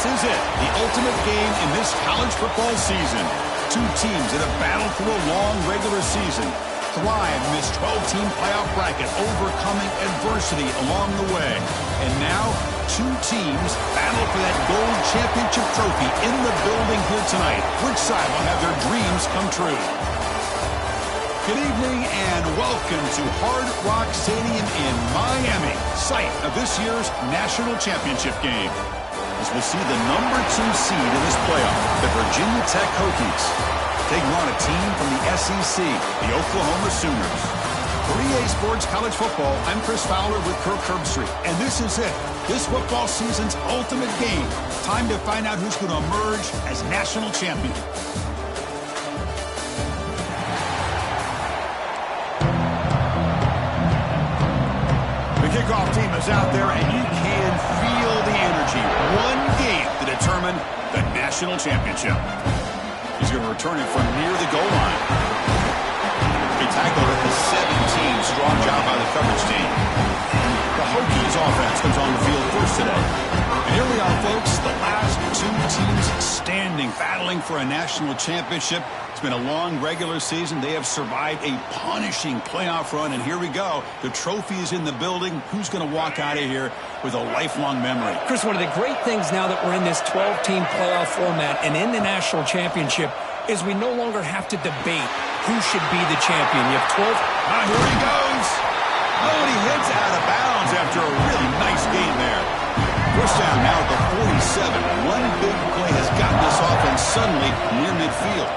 This is it, the ultimate game in this college football season. Two teams that have battled through a long regular season, thrive in this 12-team playoff bracket, overcoming adversity along the way. And now, two teams battle for that gold championship trophy in the building here tonight. Which side will have their dreams come true? Good evening and welcome to Hard Rock Stadium in Miami, site of this year's national championship game. As we'll see the number 2 seed in this playoff, the Virginia Tech Hokies, taking on a team from the SEC, the Oklahoma Sooners. For EA Sports College Football, I'm Chris Fowler with Kirk Herbstreit, and this is it, this football season's ultimate game. Time to find out who's going to emerge as national champion. The kickoff team is out there, and you can feel the energy. One game to determine the national championship. He's going to return it from near the goal line. He tackled at the 17. Strong job by the coverage team. The Hokies offense comes on the field first today. And here we are, folks, the last two teams standing, battling for a national championship. It's been a long regular season. They have survived a punishing playoff run, and here we go. The trophy is in the building. Who's going to walk out of here with a lifelong memory? Chris, one of the great things now that we're in this 12-team playoff format and in the national championship is we no longer have to debate who should be the champion. You have 12. Here he goes. Oh, and he heads out of bounds after a really nice game there. First down now at the 47. One big play has gotten this offense suddenly near midfield.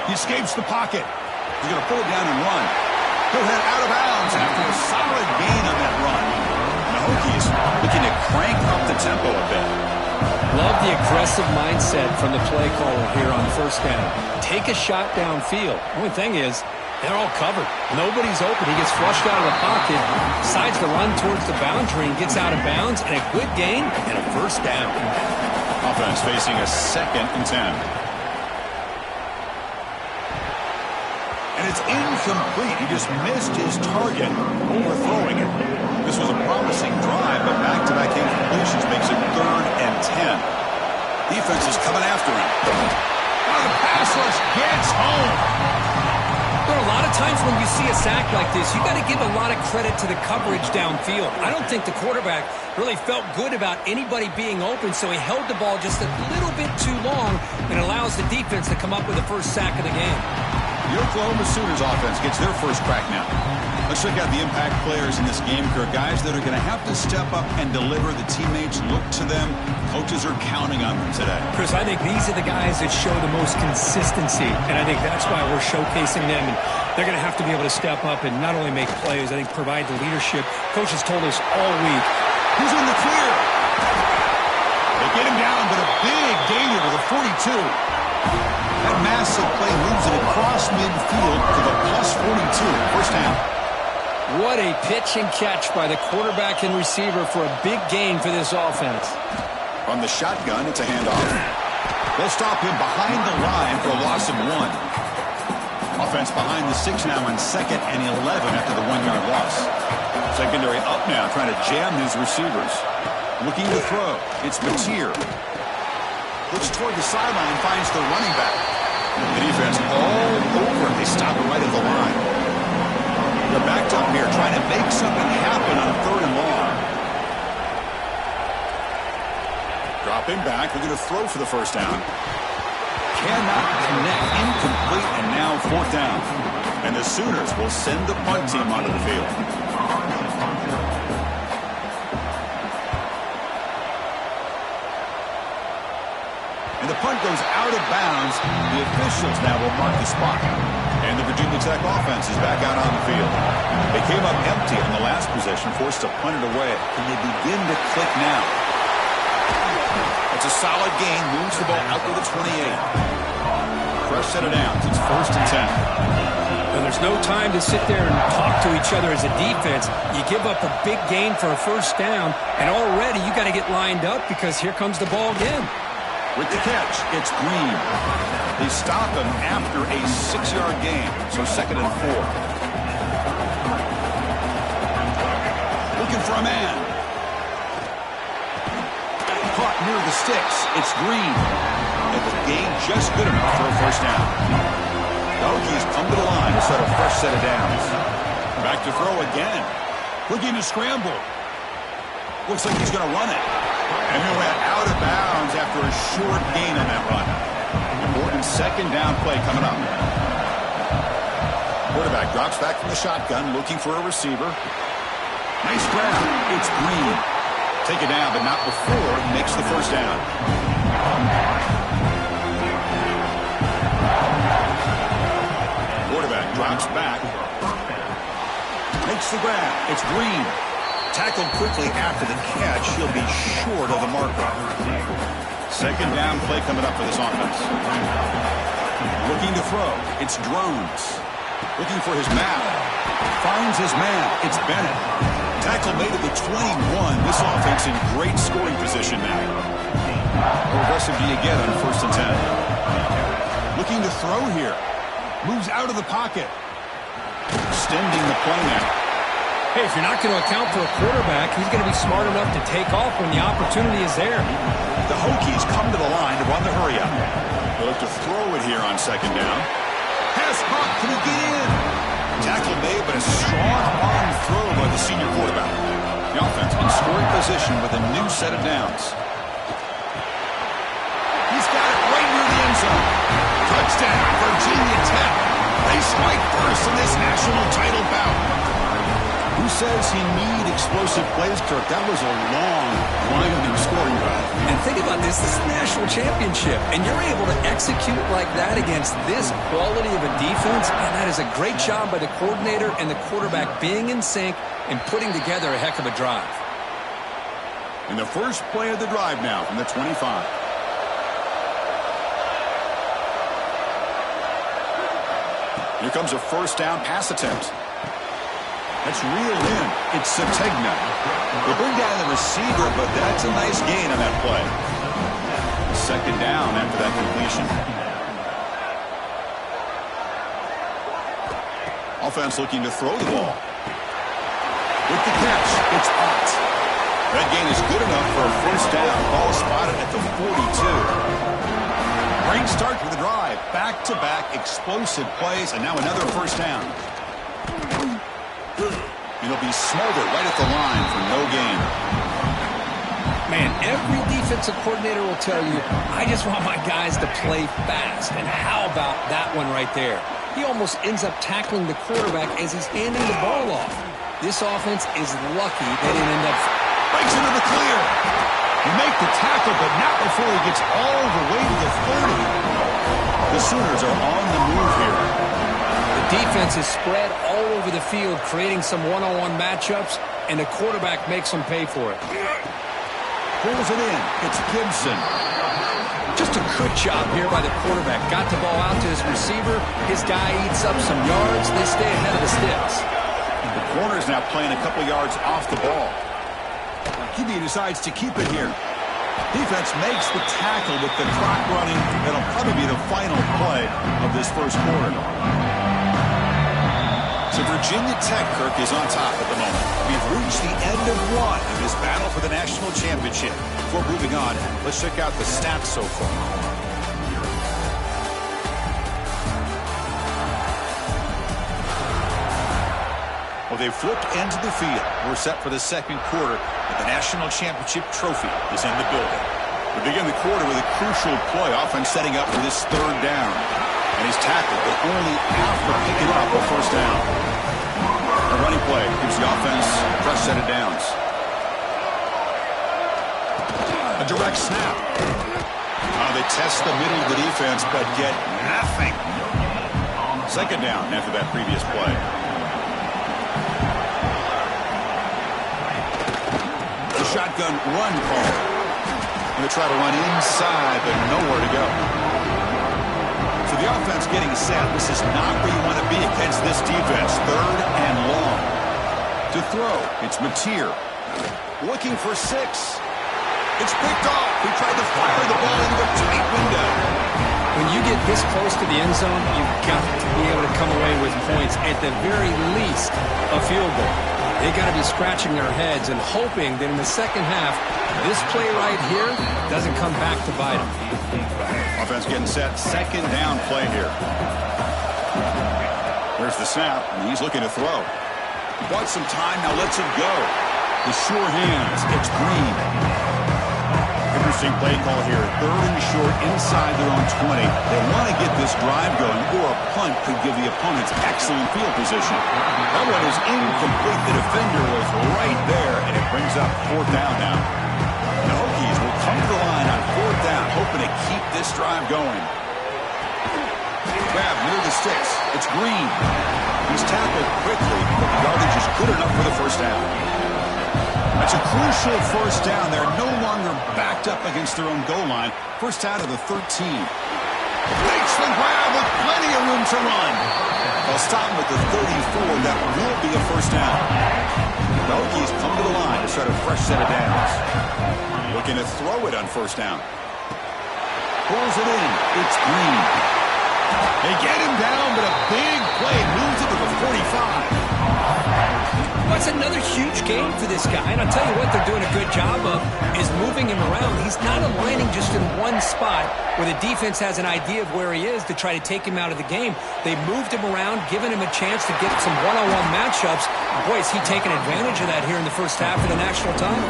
He escapes the pocket. He's going to pull it down and run. He'll head out of bounds after a solid gain on that run. And the Hokies looking to crank up the tempo a bit. Love the aggressive mindset from the play caller here on first down. Take a shot downfield. The only thing is, they're all covered. Nobody's open. He gets flushed out of the pocket, decides to run towards the boundary and gets out of bounds, and a good gain and a first down. Offense facing a 2nd and 10. And it's incomplete. He just missed his target, overthrowing it. This was a promising drive, but back-to-back incompletions makes it 3rd and 10. Defense is coming after him. The pass rush gets home. There are a lot of times when you see a sack like this, you got to give a lot of credit to the coverage downfield. I don't think the quarterback really felt good about anybody being open, so he held the ball just a little bit too long and allows the defense to come up with the first sack of the game. The Oklahoma Sooners offense gets their first crack now. Let's check out the impact players in this game, Kirk. Guys that are going to have to step up and deliver. The teammates look to them. Coaches are counting on them today. Chris, I think these are the guys that show the most consistency, and I think that's why we're showcasing them. And they're going to have to be able to step up and not only make plays, I think provide the leadership. Coach has told us all week. He's in the clear. They get him down, but a big gainer to the 42. That massive play moves it across midfield to the +42. First down. What a pitch and catch by the quarterback and receiver for a big gain for this offense. From the shotgun, it's a handoff. They'll stop him behind the line for a loss of 1. Offense behind the 6 now on 2nd and 11 after the 1-yard loss. Secondary up now, trying to jam his receivers. Looking to throw. It's Mateer. Looks toward the sideline, finds the running back. The defense all over him. They stop him right at the line. They're backed up here, trying to make something happen on 3rd and long. Dropping back, looking to throw for the first down. Cannot connect, incomplete, and now 4th down. And the Sooners will send the punt team onto the field. And the punt goes out of bounds. The officials now will mark the spot. And the Virginia Tech offense is back out on the field. They came up empty on the last possession, forced to punt it away. Can they begin to click now? It's a solid gain, moves the ball out to the 28. Fresh set of downs. It's 1st and 10. Well, there's no time to sit there and talk to each other as a defense. You give up a big gain for a first down, and already you got to get lined up because here comes the ball again. With the catch, it's Green. They stop him after a 6-yard gain, so 2nd and 4. Looking for a man. Caught near the sticks. It's Green. And the gain just good enough for a first down. The Hokies come to the line to set a fresh set of downs. Back to throw again. Looking to scramble. Looks like he's going to run it. And he went out of bounds after a short gain on that run. Important second down play coming up. Quarterback drops back from the shotgun, looking for a receiver. Nice grab. It's Green. Take it down, but not before he makes the first down. Quarterback drops back. Makes the grab. It's Green. Tackled quickly after the catch. He'll be short of the marker. Second down play coming up for this offense. Looking to throw. It's Drones. Looking for his map. Finds his man. It's Bennett. Tackle made at the 21. This offense in great scoring position now. How aggressive do you get on 1st and 10? Looking to throw here. Moves out of the pocket. Extending the play now. Hey, if you're not going to account for a quarterback, he's going to be smart enough to take off when the opportunity is there. The Hokies come to the line to run the hurry up. They look to throw it here on second down. Pass caught. Can he get in? Tackle made, but a strong arm throw by the senior quarterback. The offense in scoring position with a new set of downs. He's got it right near the end zone. Touchdown, Virginia Tech. They strike first in this national title bout. Who says he need explosive plays, Kirk? That was a long, winding scoring drive. And think about this. This is a national championship, and you're able to execute like that against this quality of a defense, and that is a great job by the coordinator and the quarterback being in sync and putting together a heck of a drive. And the first play of the drive now from the 25. Here comes a first down pass attempt. That's reeled in. It's Sategna. They bring down the receiver, but that's a nice gain on that play. Second down after that completion. Offense looking to throw the ball. With the catch, it's Ott. That gain is good enough for a first down. Ball spotted at the 42. Great start to the drive. Back-to-back explosive plays, and now another first down. He'll be smothered right at the line for no gain. Man, every defensive coordinator will tell you, I just want my guys to play fast. And how about that one right there? He almost ends up tackling the quarterback as he's handing the ball off. This offense is lucky they didn't end up... Breaks into the clear. You make the tackle, but not before he gets all the way to the 30. The Sooners are on the move here. The defense is spread all over the field, creating some one-on-one matchups, and the quarterback makes them pay for it. Pulls it in. It's Gibson. Just a good job here by the quarterback. Got the ball out to his receiver. His guy eats up some yards. They stay ahead of the sticks. The corner is now playing a couple yards off the ball. QB decides to keep it here. Defense makes the tackle with the clock running. That'll probably be the final play of this first quarter. So Virginia Tech, Kirk, is on top at the moment. We've reached the end of one in this battle for the national championship. Before moving on, let's check out the stats so far. Well, they've flipped into the field. We're set for the second quarter, and the national championship trophy is in the building. We begin the quarter with a crucial play, often setting up for this third down. And he's tackled, but only after picking up a first down. A running play gives the offense a fresh set of downs. A direct snap. They test the middle of the defense, but get nothing. Second down after that previous play. The shotgun run call. Going to try to run inside, but nowhere to go. So the offense getting set. This is not where you want to be against this defense. Third and long. To throw, it's Mateer. Looking for 6. It's picked off. He tried to fire the ball into a tight window. When you get this close to the end zone, you've got to be able to come away with points. At the very least, a field goal. They got to be scratching their heads and hoping that in the second half, this play right here doesn't come back to bite them. Offense getting set. Second down play here. There's the snap, and he's looking to throw. He bought some time, now lets it go. The sure hands. It's Green. Interesting play call here. Third and short inside their own 20. They want to get this drive going, or a punt could give the opponents excellent field position. That one is incomplete. The defender was right there, and it brings up fourth down now. The Hokies will come to the line on fourth down, hoping to keep this drive going. Grab near the sticks. It's Green. He's tackled quickly, but the yardage is good enough for the first down. That's a crucial first down. They're no longer backed up against their own goal line. First out of the 13. Makes the grab with plenty of room to run. They'll stop him at the 34. That will be a first down. The Hokies come to the line to start a fresh set of downs. Looking to throw it on first down. Pulls it in. It's Green. They get him down, but a big play moves it to the 45. Well, it's another huge game for this guy, and I'll tell you what they're doing a good job of is moving him around. He's not aligning just in one spot where the defense has an idea of where he is to try to take him out of the game. They moved him around, giving him a chance to get some one-on-one matchups. Boy, is he taking advantage of that here in the first half of the national title.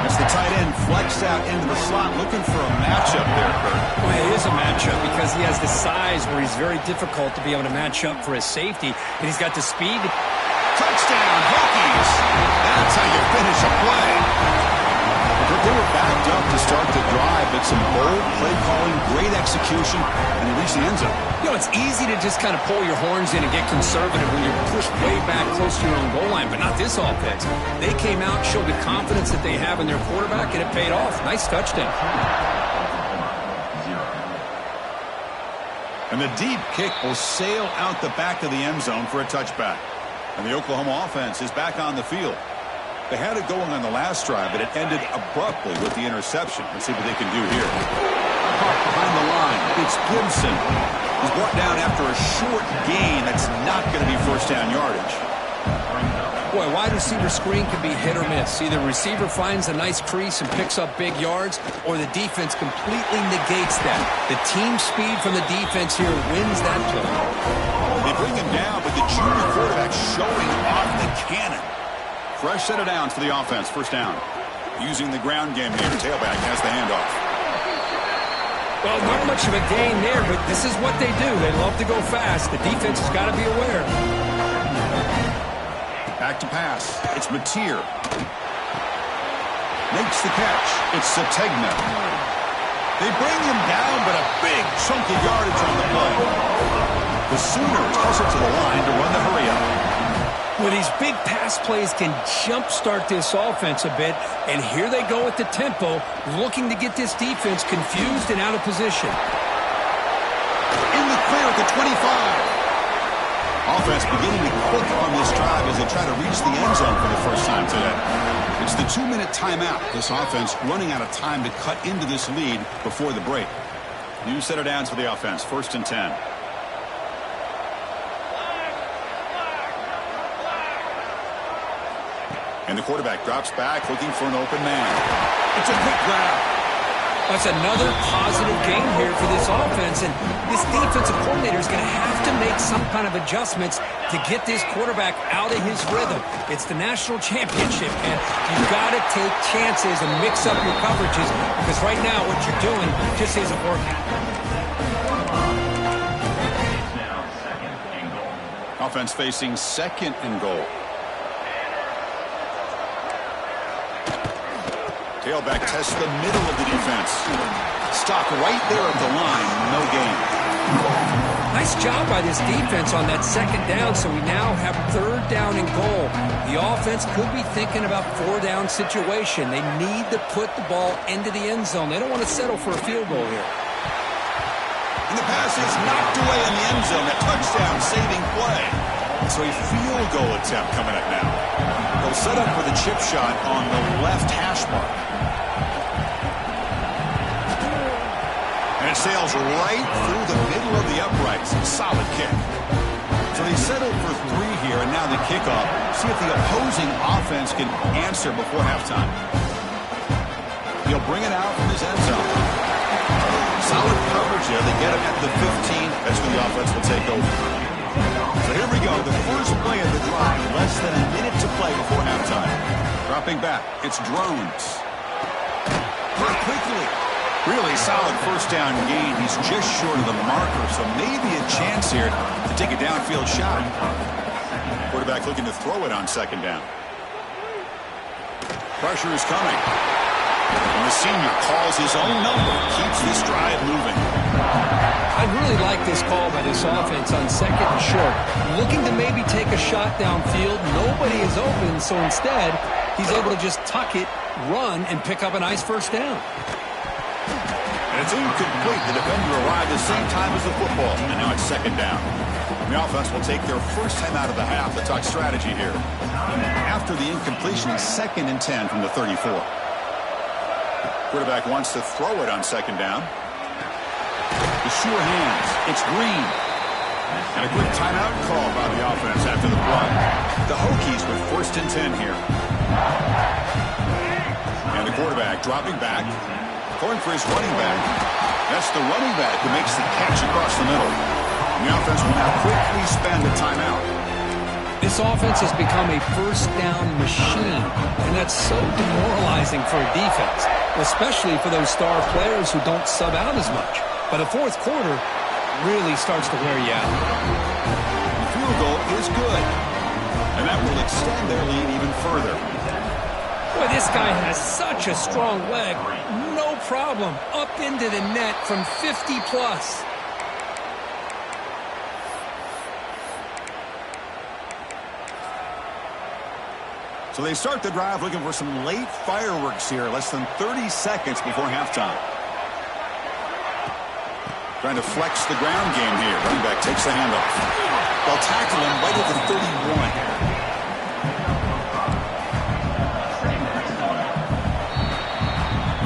As the tight end flexed out into the slot, looking for a matchup there, Kurt. Well, it is a matchup because he has the size where he's very difficult to be able to match up for his safety, and he's got the speed. Touchdown, Hokies! That's how you finish a play. They were backed up to start the drive, but some bold play calling, great execution, and they reached the end zone. You know, it's easy to just kind of pull your horns in and get conservative when you're pushed way back close to your own goal line, but not this offense. They came out, showed the confidence that they have in their quarterback, and it paid off. Nice touchdown. And the deep kick will sail out the back of the end zone for a touchback. And the Oklahoma offense is back on the field. They had it going on the last drive, but it ended abruptly with the interception. Let's see what they can do here. Behind the line, it's Gibson. He's brought down after a short gain. That's not going to be first down yardage. Boy, wide receiver screen can be hit or miss. Either receiver finds a nice crease and picks up big yards, or the defense completely negates that. The team speed from the defense here wins that play. They bring him down, but the junior quarterback showing off the cannon. Fresh set of downs for the offense. First down. Using the ground game here. Tailback has the handoff. Well, not much of a gain there, but this is what they do. They love to go fast. The defense has got to be aware. Back to pass. It's Mateer. Makes the catch. It's Sategna. They bring him down, but a big chunk of yardage on the play. The Sooners hustle to the line to run the hurry-up. Well, these big pass plays can jumpstart this offense a bit, and here they go at the tempo, looking to get this defense confused and out of position. In the clear at the 25. Offense beginning to click on this drive as they try to reach the end zone for the first time today. It's the 2-minute timeout. This offense running out of time to cut into this lead before the break. New set of downs for the offense. First and 10. And the quarterback drops back, looking for an open man. It's a quick grab. That's another positive game here for this offense, and this defensive coordinator is going to have to make some kind of adjustments to get this quarterback out of his rhythm. It's the national championship, and you've got to take chances and mix up your coverages, because right now what you're doing just isn't working. Offense facing second and goal. Tailback tests the middle of the defense. Stopped right there at the line. No gain. Nice job by this defense on that second down, so we now have third down and goal. The offense could be thinking about four-down situation. They need to put the ball into the end zone. They don't want to settle for a field goal here. And the pass is knocked away in the end zone. A touchdown-saving play. So a field goal attempt coming up now. They'll set up for the chip shot on the left hash mark. And it sails right through the middle of the uprights. Solid kick. So they settled for 3 here, and now the kickoff. See if the opposing offense can answer before halftime. He'll bring it out from his end zone. Solid coverage there. They get him at the 15. That's when the offense will take over. So here we go. The first play of the drive. Less than a minute to play before halftime. Dropping back. It's drones. Quickly. Really solid first down gain. He's just short of the marker, so maybe a chance here to take a downfield shot. Quarterback looking to throw it on second down. Pressure is coming. And the senior calls his own number. Keeps this drive moving. I really like this call by this offense on second and short. Looking to maybe take a shot downfield. Nobody is open, so instead, he's able to just tuck it, run, and pick up a nice first down. And it's incomplete. The defender arrived at the same time as the football. And now it's second down. The offense will take their first time out of the half to talk strategy here. After the incompletion, it's 2nd and 10 from the 34. Quarterback wants to throw it on second down. The sure hands. It's Green. And a quick timeout call by the offense after the play. The Hokies with 1st and 10 here. And the quarterback dropping back. Going for his running back. That's the running back who makes the catch across the middle. And the offense will now quickly spend a timeout. This offense has become a first down machine, and that's so demoralizing for a defense, especially for those star players who don't sub out as much. But the fourth quarter really starts to wear you out. The field goal is good, and that will extend their lead even further. Boy, this guy has such a strong leg. No problem. Up into the net from 50 plus. So they start the drive looking for some late fireworks here. Less than 30 seconds before halftime. Trying to flex the ground game here. Running back takes the handoff. They'll tackle him right at the 31.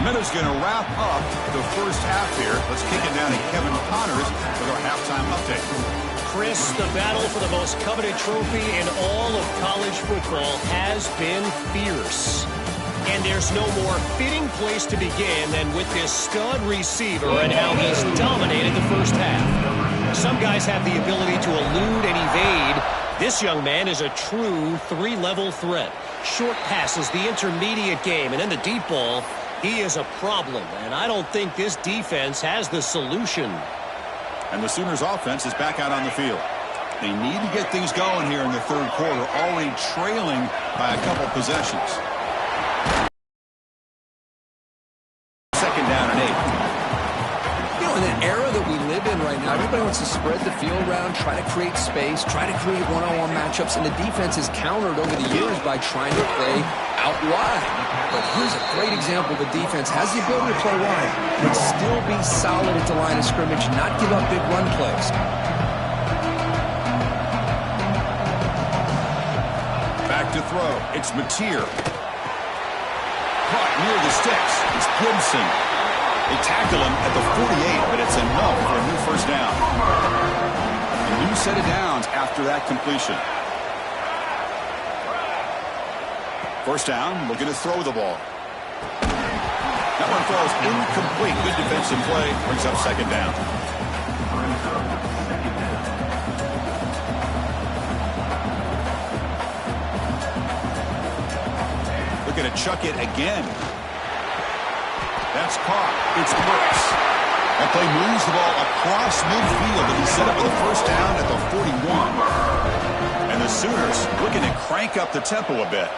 Minutes going to wrap up the first half here. Let's kick it down to Kevin Connors with our halftime update. Chris, the battle for the most coveted trophy in all of college football has been fierce. And there's no more fitting place to begin than with this stud receiver and how he's dominated the first half. Some guys have the ability to elude and evade. This young man is a true 3-level threat. Short passes, the intermediate game, and then the deep ball. He is a problem, and I don't think this defense has the solution. And the Sooners offense is back out on the field. They need to get things going here in the third quarter, already trailing by a couple possessions. Second down and 8. You know, in an era that we live in right now, everybody wants to spread the field around, try to create space, try to create one-on-one matchups, and the defense is countered over the years by trying to play out wide. But here's a great example. The defense has the ability to play wide, but still be solid at the line of scrimmage, not give up big run plays. Back to throw. It's Mateer. Caught near the sticks. It's Gibson. They tackle him at the 48, but it's enough for a new first down. A new set of downs after that completion. First down, looking to throw the ball. That one falls incomplete. Good defensive play. Brings up second down. Looking to chuck it again. That's caught. It's Brooks. That play moves the ball across midfield, and he's set up with a first down at the 41. And the Sooners looking to crank up the tempo a bit.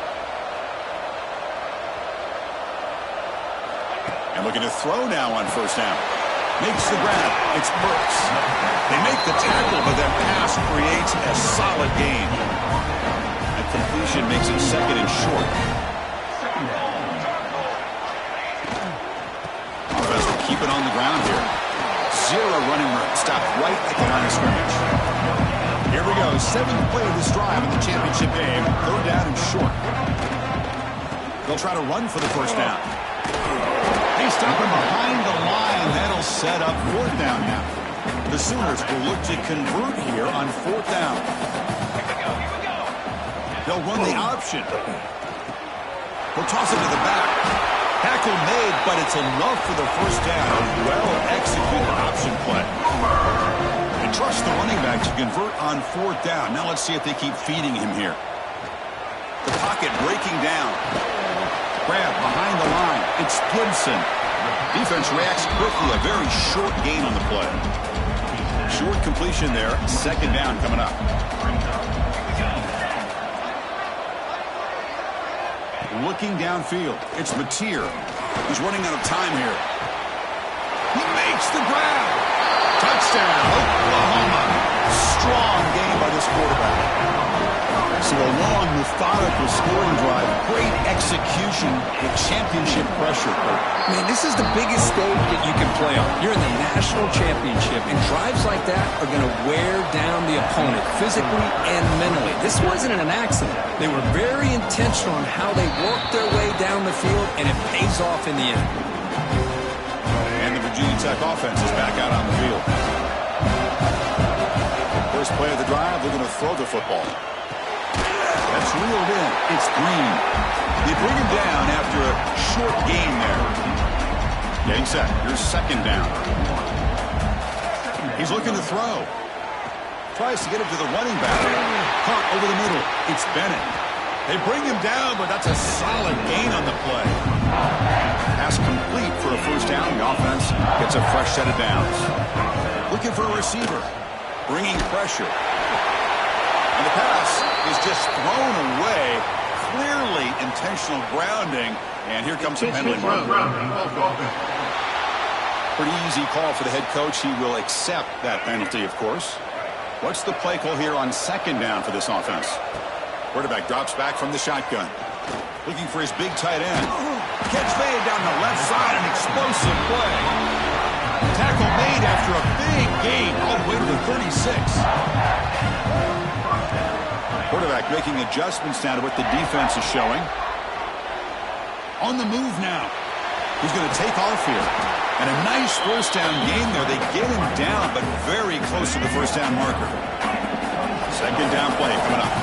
And looking to throw now on first down. Makes the grab. It's Brooks. They make the tackle, but that pass creates a solid gain. That completion makes it second and short. Offense will keep it on the ground here. Zero running room. Stopped right at the line of scrimmage. Here we go. 7th play of this drive in the championship game. Third down and short. They'll try to run for the first down. They stop him behind the line. That'll set up fourth down now. The Sooners will look to convert here on 4th down. They'll run the option. We'll toss it to the back. Tackle made, but it's enough for the first down. Well-executed option play. And trust the running back to convert on 4th down. Now let's see if they keep feeding him here. The pocket breaking down. Grab behind the line. It's Gibson. Defense reacts quickly. A very short gain on the play. Short completion there. 2nd down coming up. Looking downfield. It's Mateer. He's running out of time here. He makes the grab. Touchdown, Oklahoma. Strong game by this quarterback. So a long, methodical scoring drive. Great execution with championship pressure. Man, this is the biggest stage that you can play on. You're in the national championship, and drives like that are going to wear down the opponent physically and mentally. This wasn't an accident. They were very intentional on how they worked their way down the field, and it pays off in the end. And the Virginia Tech offense is back out on the field. First play of the drive, they're going to throw the football. That's reeled in. It's Green. They bring him down after a short gain there. Getting set. Here's 2nd down. He's looking to throw. Tries to get it to the running back. Caught over the middle. It's Bennett. They bring him down, but that's a solid gain on the play. Pass complete for a first down. The offense gets a fresh set of downs. Looking for a receiver. Bringing pressure. And the pass is just thrown away. Clearly intentional grounding. And here comes a penalty. Pretty easy call for the head coach. He will accept that penalty, of course. What's the play call here on 2nd down for this offense? Quarterback drops back from the shotgun. Looking for his big tight end. Catch made down the left side. An explosive play. Tackle made after a big gain all the way to the 36. Quarterback making adjustments now to what the defense is showing. On the move now. He's going to take off here. And a nice first down gain there. They get him down, but very close to the first down marker. 2nd down play coming up.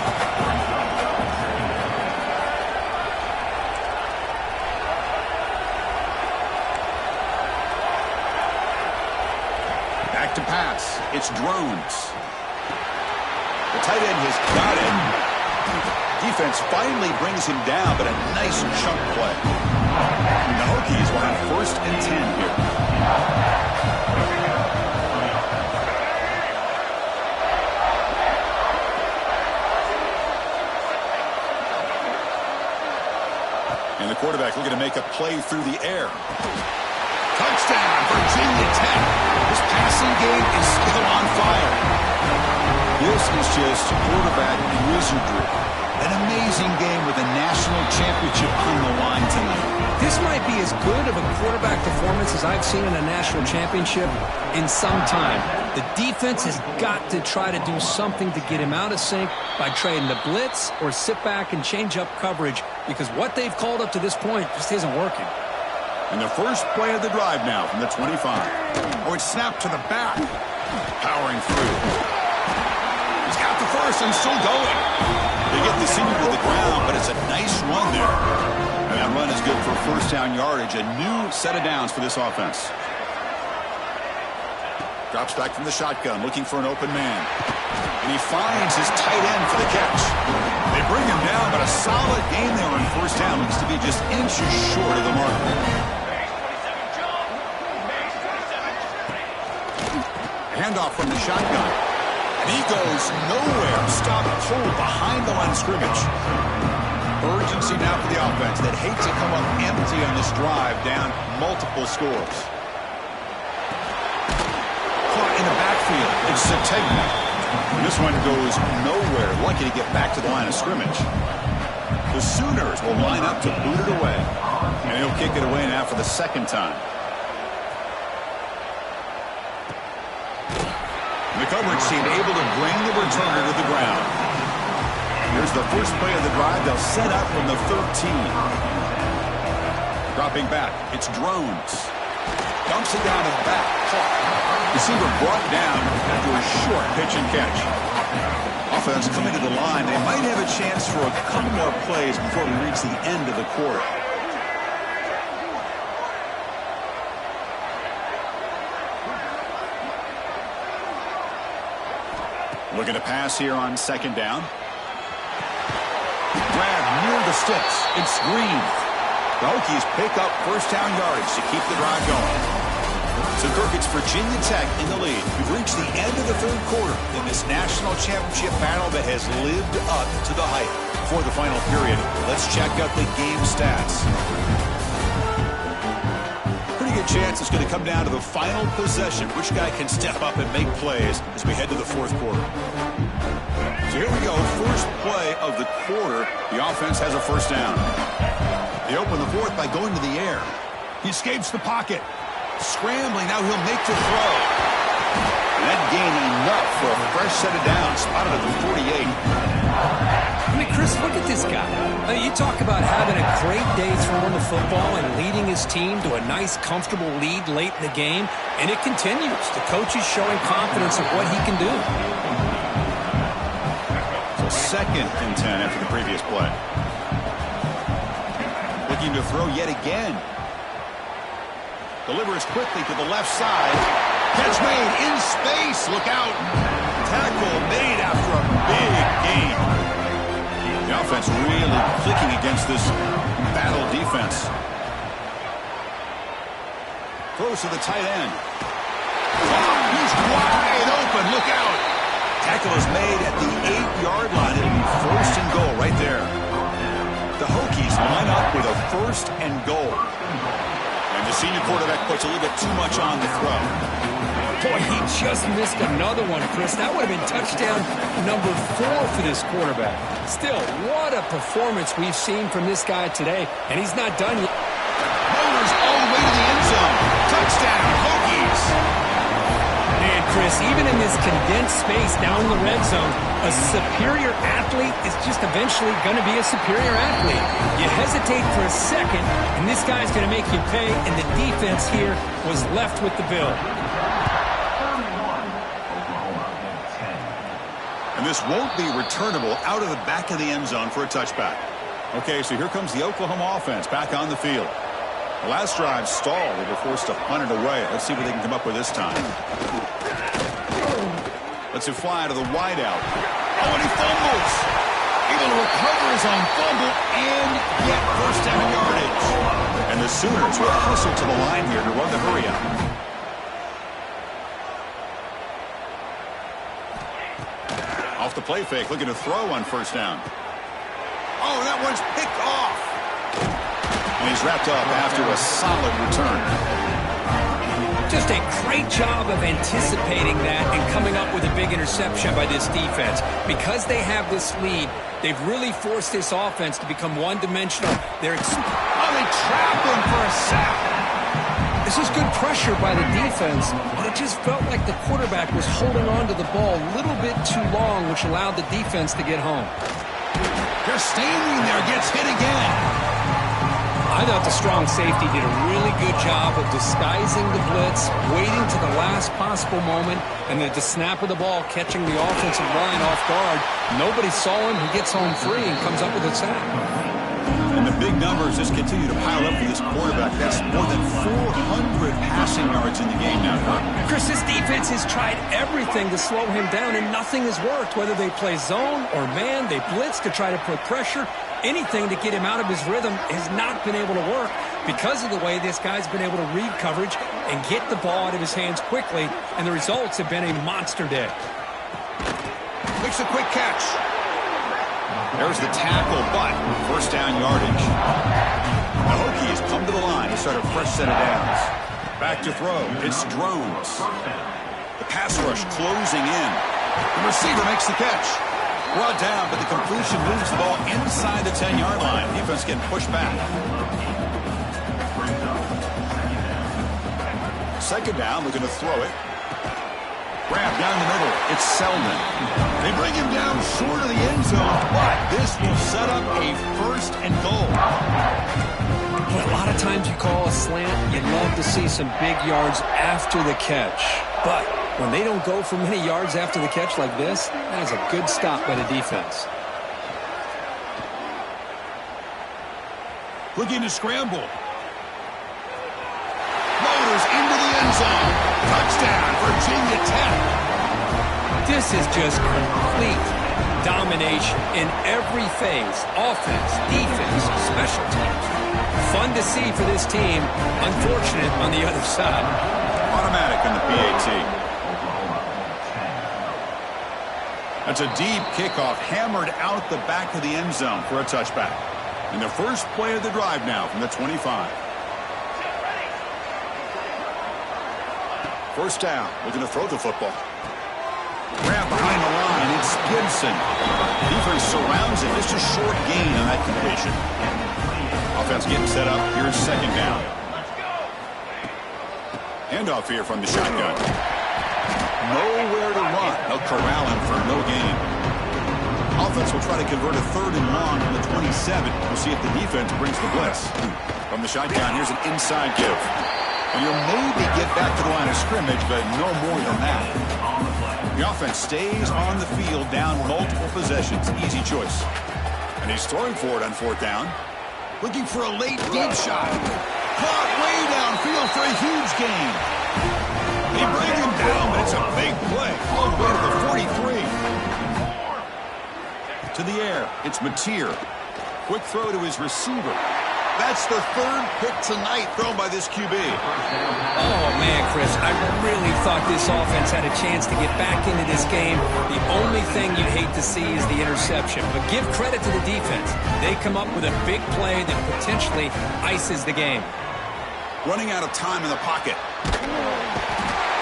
Back to pass. It's Drones. The tight end has got it. Defense finally brings him down, but a nice chunk play. The Hokies will have 1st and 10 here. And the quarterback looking to make a play through the air. Touchdown, Virginia Tech. This passing game is still on fire. This is just quarterback wizardry. An amazing game with a national championship on the line tonight. This might be as good of a quarterback performance as I've seen in a national championship in some time. The defense has got to try to do something to get him out of sync by trading the blitz or sit back and change up coverage, because what they've called up to this point just isn't working. And the first play of the drive now from the 25. Oh, it's snapped to the back. Powering through. He's got the first and still going. They get the senior to the ground, but it's a nice run there. And that run is good for first down yardage. A new set of downs for this offense. Drops back from the shotgun, looking for an open man. And he finds his tight end for the catch. They bring him down, but a solid gain there on first down. Looks to be just inches short of the mark. Handoff from the shotgun. And he goes nowhere. Stop pulled behind the line of scrimmage. Urgency now for the offense that hate to come up empty on this drive, down multiple scores. Caught in the backfield. It's Sategna. This one goes nowhere. Lucky to get back to the line of scrimmage. The Sooners will line up to boot it away. And he'll kick it away now for the 2nd time. The coverage team able to bring the returner to the ground. Here's the first play of the drive. They'll set up from the 13. Dropping back, it's Drones. Dumps it down and back. Caught. Receiver brought down after a short pitch and catch. Offense coming to the line. They might have a chance for a couple more plays before we reach the end of the quarter. Looking to pass here on second down. Grab near the sticks. It's Green. The Hokies pick up first down yardage to keep the drive going. So, Kirk, it's Virginia Tech in the lead. We've reached the end of the third quarter in this national championship battle that has lived up to the hype. For the final period, let's check out the game stats. Pretty good chance it's going to come down to the final possession. Which guy can step up and make plays as we head to the fourth quarter. So here we go. First play of the quarter. The offense has a first down. They open the fourth by going to the air. He escapes the pocket. Scrambling, now he'll make the throw. And that gained enough for a fresh set of downs, spotted at the 48. I mean, Chris, look at this guy. I mean, you talk about having a great day throwing the football and leading his team to a nice, comfortable lead late in the game, and it continues. The coach is showing confidence of what he can do. So 2nd and 10 after the previous play. Looking to throw yet again. Delivers quickly to the left side. Catch made in space. Look out. Tackle made after a big gain. The offense really clicking against this battle defense. Throws to the tight end. He's wide open. Look out. Tackle is made at the 8-yard line. It'll be first and goal right there. The Hokies line up with a first and goal. And the senior quarterback puts a little bit too much on the throw. Boy, he just missed another one, Chris. That would have been touchdown number 4 for this quarterback. Still, what a performance we've seen from this guy today. And he's not done yet. Motors all the way to the end zone. Touchdown, Hokies. And Chris, even in this condensed space down in the red zone, a superior athlete is just eventually going to be a superior athlete. You hesitate for a second, and this guy's going to make you pay, and the defense here was left with the bill. And this won't be returnable out of the back of the end zone for a touchback. Okay, so here comes the Oklahoma offense back on the field. The last drive stalled. They were forced to punt it away. Let's see what they can come up with this time. Let's it fly to the wideout. Oh, and he fumbles. Able to recover his own fumble and get first down yardage. And the Sooners will hustle to the line here to run the hurry up. Off the play fake, looking to throw on first down. Oh, that one's picked off. And he's wrapped up after a solid return. Just a great job of anticipating that and coming up with a big interception by this defense. Because they have this lead, they've really forced this offense to become one-dimensional. They trapped him for a sack. This is good pressure by the defense, but it just felt like the quarterback was holding on to the ball a little bit too long, which allowed the defense to get home. They're standing there, gets hit again. I thought the strong safety did a really good job of disguising the blitz, waiting to the last possible moment, and at the snap of the ball, catching the offensive line off guard. Nobody saw him. He gets home free and comes up with a sack. And the big numbers just continue to pile up for this quarterback. That's more than 400 passing yards in the game now. Chris, this defense has tried everything to slow him down, and nothing has worked. Whether they play zone or man, they blitz to try to put pressure. Anything to get him out of his rhythm has not been able to work because of the way this guy's been able to read coverage and get the ball out of his hands quickly, and the results have been a monster day. Makes a quick catch. There's the tackle, but first down yardage. The Hokies come to the line to start a fresh set of downs. Back to throw. It's Drones. The pass rush closing in. The receiver makes the catch. Brought down, but the completion moves the ball inside the 10-yard line. Defense getting pushed back. Second down, looking to throw it. Grab down the middle. It's Selden. They bring him down short of the end zone, but this will set up a first and goal. Well, a lot of times you call a slant, you'd love to see some big yards after the catch. But when they don't go for many yards after the catch like this, that is a good stop by the defense. Looking to scramble. Loaders into the end zone. Touchdown, Virginia Tech. This is just complete domination in every phase. Offense, defense, special teams. Fun to see for this team. Unfortunate on the other side. Automatic in the PAT. That's a deep kickoff hammered out the back of the end zone for a touchback. And the first play of the drive now from the 25. First down, looking to throw the football. Grab behind the line, it's Gibson. Defense surrounds him. It's a short gain on that completion. Offense getting set up. Here's second down. Handoff here from the shotgun. Nowhere to run. They'll corral him for no gain. Offense will try to convert a 3rd and long on the 27. We'll see if the defense brings the blitz. From the shotgun, here's an inside give. And you'll maybe get back to the line of scrimmage, but no more than that. The offense stays on the field down multiple possessions. Easy choice. And he's throwing for it on 4th down. Looking for a late deep shot. Caught way downfield for a huge gain. They bring him down, but it's a big play. All the way to the 43. To the air, it's Mateer. Quick throw to his receiver. That's the 3rd pick tonight thrown by this QB. Oh, man, Chris, I really thought this offense had a chance to get back into this game. The only thing you'd hate to see is the interception. But give credit to the defense. They come up with a big play that potentially ices the game. Running out of time in the pocket.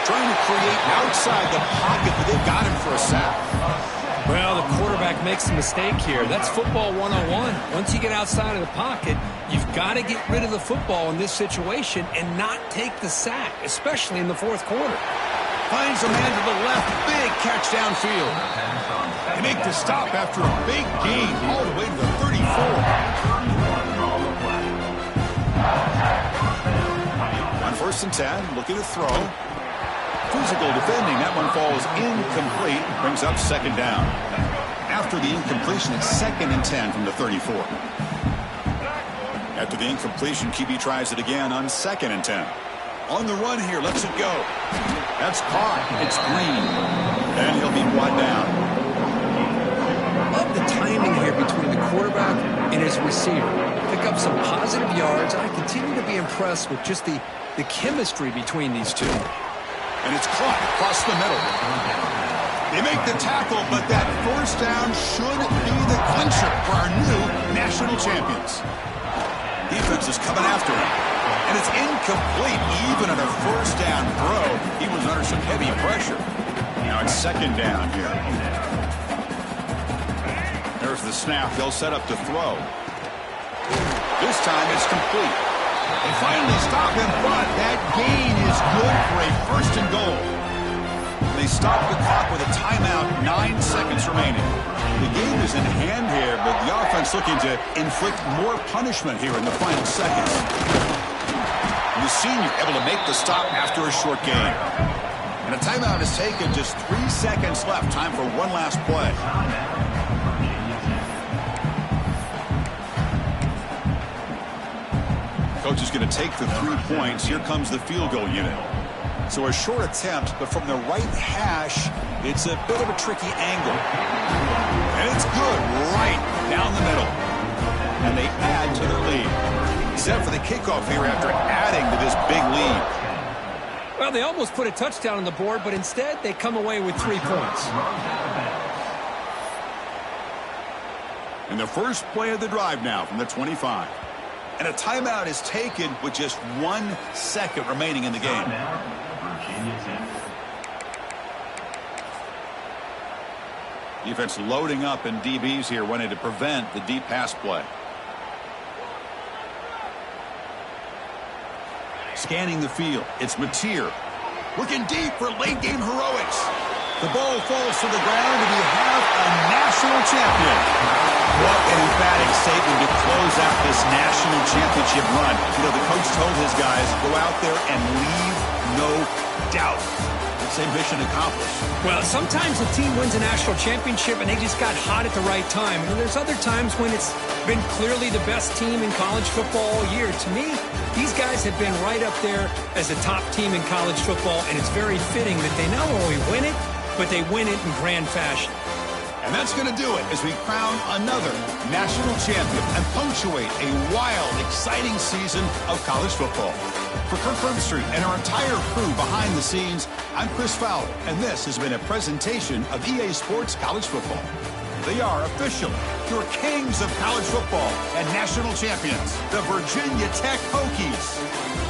Trying to create outside the pocket, but they've got him for a sack. Well, the quarterback makes a mistake here. That's football 101. Once you get outside of the pocket, you've got to get rid of the football in this situation and not take the sack, especially in the 4th quarter. Finds a man to the left. Big catch downfield. They make the stop after a big gain all the way to the 34. On 1st and 10, looking to throw. Physical defending. That one falls incomplete. Brings up 2nd down. After the incompletion, it's 2nd and 10 from the 34. After the incompletion, QB tries it again on 2nd and 10. On the run here, lets it go. That's caught. It's Green. And he'll be brought down. Love the timing here between the quarterback and his receiver. Pick up some positive yards. I continue to be impressed with just the chemistry between these two. And it's caught across the middle. They make the tackle, but that 1st down should be the clincher for our new national champions. Defense is coming after him. And it's incomplete. Even on a 1st down throw, he was under some heavy pressure. Now it's 2nd down here. There's the snap. They'll set up to throw. This time it's complete. They finally stop him, but that gain is good for a 1st and goal. They stop the clock with a timeout, 9 seconds remaining. The game is in hand here, but the offense looking to inflict more punishment here in the final seconds. And the senior able to make the stop after a short gain. And a timeout is taken, just 3 seconds left. Time for one last play. Coach is going to take the 3 points. Here comes the field goal unit. So a short attempt, but from the right hash, it's a bit of a tricky angle. And it's good right down the middle. And they add to their lead. Set for the kickoff here after adding to this big lead. Well, they almost put a touchdown on the board, but instead they come away with 3 points. And the first play of the drive now from the 25. And a timeout is taken with just 1 second remaining in the game. Defense loading up, and DBs here wanting to prevent the deep pass play. Scanning the field, it's Mateer. Looking deep for late game heroics. The ball falls to the ground, and you have a national champion. What an emphatic statement to close out this national championship run. You know, the coach told his guys, go out there and leave no doubt. I'd say mission accomplished. Well, sometimes a team wins a national championship and they just got hot at the right time. And there's other times when it's been clearly the best team in college football all year. To me, these guys have been right up there as a top team in college football, and it's very fitting that they not only win it, but they win it in grand fashion. And that's going to do it as we crown another national champion and punctuate a wild, exciting season of college football. For Kirk Herbstreit and our entire crew behind the scenes, I'm Chris Fowler, and this has been a presentation of EA Sports College Football. They are officially your kings of college football and national champions, the Virginia Tech Hokies.